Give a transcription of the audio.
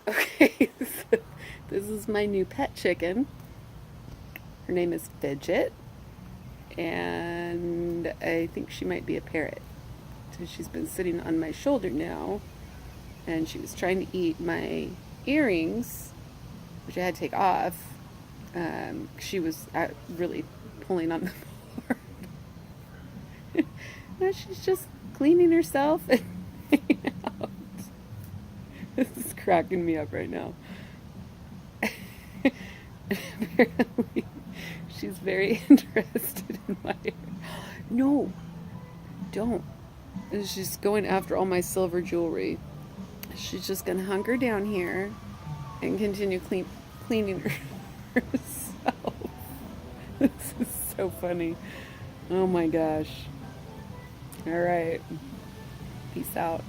Okay, so this is my new pet chicken. Her name is Fidget, and I think she might be a parrot. So she's been sitting on my shoulder now, and she was trying to eat my earrings, which I had to take off. She was really pulling on the board. Now she's just cleaning herself and hanging out. This is cracking me up right now. Apparently, she's very interested in my hair. No, don't. And she's going after all my silver jewelry. She's just gonna hunker down here and continue cleaning herself. This is so funny. Oh my gosh. All right. Peace out.